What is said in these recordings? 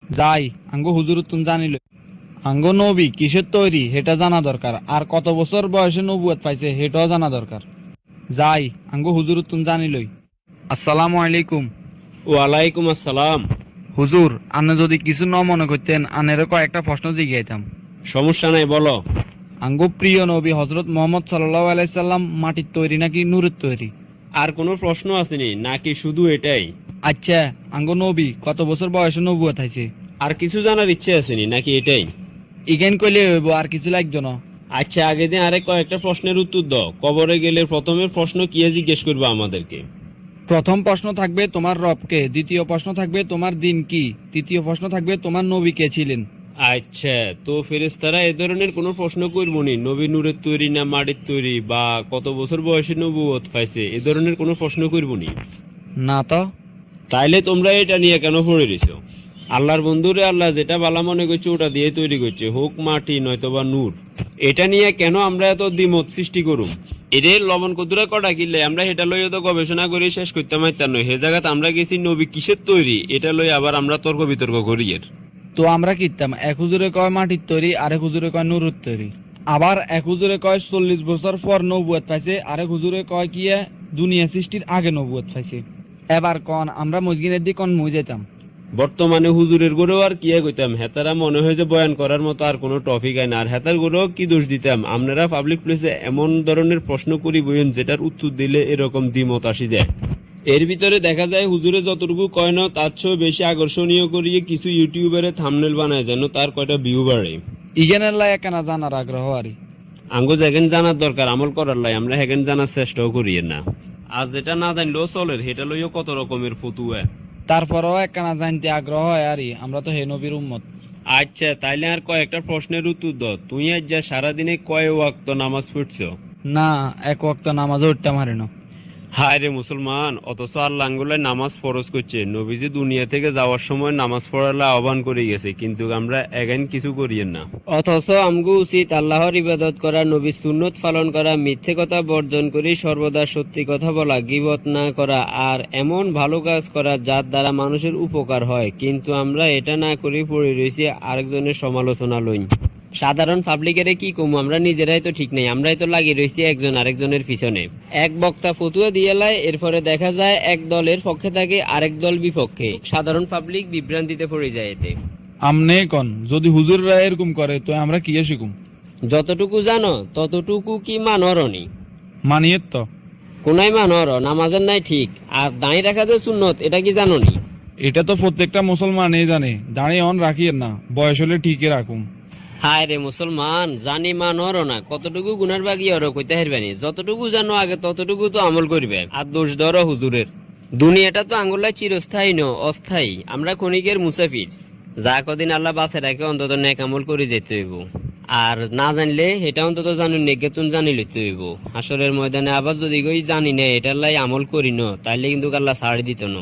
যাই আঙ্গো হুজুর তুন জানিল আঙ্গো নবী কিসের তৈরি হেটা জানা দরকার, আর কত বছর বয়সে নবুয়ত পাইছে হেটাও জানা দরকার। যাই আঙ্গো হুজুর তুন জানিলই। আসসালামু আলাইকুম। ওয়ালাইকুম আসসালাম। হুজুর, আপনি যদি কিছু ন মনে করতেন আনের কয়েকটা প্রশ্ন জিজ্ঞাইতাম। সমস্যা নাই, বলো। আঙ্গো প্রিয় নবী হজরত মোহাম্মদ সাল্লাল্লাহু আলাইহি সাল্লাম মাটির তৈরি নাকি নূরের তৈরি? আর কোনো প্রশ্ন আসেনি নাকি শুধু এটাই? আচ্ছা, আঙ্গো নবী কত বছর বয়সে নবুয়ত হইছে? আর কিছু জানার ইচ্ছে আসেনি নাকি এটাই? ইগেন কইলে হইব, আর কিছু লাগতো না। আচ্ছা, আগে দিন আরে কয়েকটা প্রশ্নের উত্তর দাও। কবরে গেলে প্রথমের প্রশ্ন কি জিজ্ঞেস করবে আমাদেরকে? প্রথম প্রশ্ন থাকবে তোমার রবকে, দ্বিতীয় প্রশ্ন থাকবে তোমার দিন কি, তৃতীয় প্রশ্ন থাকবে তোমার নবী কে ছিলেন। আচ্ছা, তো ফেরেশতারা এ ধরনের কোনো প্রশ্ন করবো নি? নবী নূরের তৈরি না মাটির তৈরি, বা কত বছর বয়সে নবুয়ত পাইছে, এ ধরনের কোনো প্রশ্ন করবো নি? না তো। তাইলে তোমরা এটা নিয়ে কেন পড়ে রইছো? আল্লাহর বন্ধুরে আল্লাহ যেটা বালা মনে করছে ওটা দিয়ে তৈরি করছে, হোক মাটি নয়তোবা নূর। এটা নিয়ে কেন আমরা এত দ্বিমত সৃষ্টি করুম? এদের লবণ কতুরা কটা কিনলে আমরা এটা লইয়া তো গবেষণা করে শেষ করতে পারতাম নয়। হে জায়গাতে আমরা গেছি নবী কিসের তৈরি এটা লই আবার আমরা তর্ক বিতর্ক করি। এর তো আমরা কিতাম এক হুজুরে কয় মাটির তৈরি, আরেক হুজুরে কয় নুরুর তৈরি। আবার এক হুজুরে কয় 40 বছর পর নবুয়ত পাইছে, আরেক হুজুরে কয় কি দুনিয়া সৃষ্টির আগে নবুয়ত পাইছে। এবার কন আমরা মসজিদের দিকে কন মুই যেতাম। বর্তমানে হুজুরের গড়েও আর কি কইতাম, হেতারা মনে হয় যে বয়ান করার মতো আর কোনো টপিক আয় না। আর হেতার গড়েও কি দোষ দিতাম? আপনারা পাবলিক প্লেসে এমন ধরনের প্রশ্ন করি বইন যেটার উত্তর দিলে এরকম দ্বিমত আসি যায়। এর ভিতরে দেখা যায় হুজুরে যতটুকু কয় না তার চেয়েও বেশি আকর্ষণীয় করিয়ে কিছু ইউটিউবারে থাম্বনেল বানায় যেন তার কয়টা ভিউ বাড়ে। ইগেনের লাই একখানা জানার আগ্রহ আরি। আঙ্গো যেখান জানার দরকার আমল করার লাই আমরা হেগেন জানার চেষ্টাও করি না। আজ যেটা না জানলেও চলের, সেটা লইও কত রকমের ফতুয়া। তারপরেও একখানা জানতে আগ্রহ হয় আরি, আমরা তো হে নবীর উম্মত। আচ্ছা, তাইলে আর কয়েকটা প্রশ্নের উত্তর দাও। তুই আজ যা সারাদিনে কয় ওয়াক্ত নামাজ পড়ছো? না, এক ওয়াক্ত নামাজও উঠতে মারে না। হায় রে মুসলমান, অথচ আল্লাহ আঙ্গুলায় নামাজ ফরজ করছে। নবীজি দুনিয়া থেকে যাওয়ার সময় নামাজ পড়ালে আহ্বান করে গেছে, কিন্তু আমরা এগেন কিছু করিয়েন না। অথচ আমগো উচিত আল্লাহর ইবাদত করা, নবীর সুন্নত পালন করা, মিথ্যে কথা বর্জন করে সর্বদা সত্যি কথা বলা, গীবত না করা, আর এমন ভালো কাজ করা যার দ্বারা মানুষের উপকার হয়। কিন্তু আমরা এটা না করে পড়ে রয়েছি আরেকজনের সমালোচনা লইন। সাধারণ পাবলিকের কি কমু, আমরা নিজেরাই তো ঠিক নেই, আমরাই তো লাগিয়ে রয়েছি একজন আরেকজনের পিছনে। এক বক্তা ফতুয়া দিয়ে লাই, এরপরে দেখা যায় এক দলের পক্ষে থাকে আরেক দল বিপক্ষে। সাধারণ পাবলিক বিভ্রান্তিতে পড়ে যায় এতে। আমনে কন যদি হুজুররা এরকম করে তো আমরা কি শিখুম? যতটুকু জানো ততটুকু কি মানরনি? মানিয়ে তো কোনায় মানর নামাজের নাই ঠিক, আর দাঁড়িয়ে রাখা যে সুন্নত এটা কি জানোনি? এটা তো প্রত্যেকটা মুসলমানই জানে, দাঁড়িয়ে অন রাখিয়েন না, বয়স হলে ঠিকই রাখুম। হায় রে মুসলমান, জানি মানর না, কতটুকু গুনার বাগি ওর কইতে হারবানি। যতটুকু জানো আগে ততটুকু তো আমল করবে, আর দোষ ধরো হুজুরের। দুনিয়াটা তো আঙ্গুলায় চিরস্থায়ী ন, অস্থায়ী। আমরা ক্ষণিকের মুসাফির। যা কদিন আল্লাহ বাঁচে রাখে অন্তত নেক আমল করে যেতে হইব। আর না জানলে এটা অন্তত জানুন নেগেতুন জানি লইতে হইব। হাসরের ময়দানে আবার যদি কই জানি না এটার লাই আমল করি ন, তাইলে কিন্তু আল্লাহ ছাড় দিত না।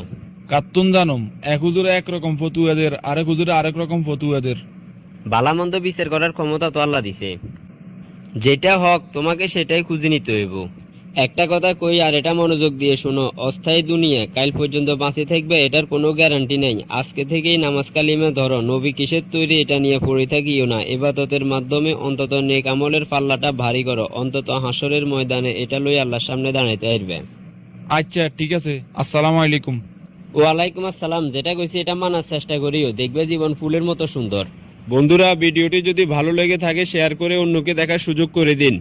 কাত্তুন জানুম এক হুজুরে একরকম ফতুয়াদের, আরেক হুজুরে আরেক রকম ফতুয়াদের। বালামন্দ বিচার করার ক্ষমতা তো আল্লাহ দিছে। যেটা হক তোমাকে সেটাই খুঁজে নিতে হইব। একটা কথা কই, আর এটা মনোযোগ দিয়ে শোনো। অস্থায়ী দুনিয়া কাল পর্যন্ত বাঁচে থাকবে এটার কোনো গ্যারান্টি নাই। আজকে থেকেই নামাজ কালিমা ধরো, নবী কিসের তৈরি এটা নিয়ে পড়ে থাকিও না। ইবাদতের মাধ্যমে অন্তত নেক আমলের পাল্লাটা ভারী করো, অন্তত হাসরের ময়দানে এটা লই আল্লাহর সামনে দাঁড়াইতে পারবে। আচ্ছা ঠিক আছে, আসসালামু আলাইকুম। ওয়ালাইকুম আসসালাম। যেটা কইছি এটা মানার চেষ্টা করিও, দেখবে জীবন ফুলের মতো সুন্দর। বন্ধুরা, ভিডিওটি যদি ভালো লেগে থাকে শেয়ার করে অন্যকে দেখার সুযোগ করে দিন।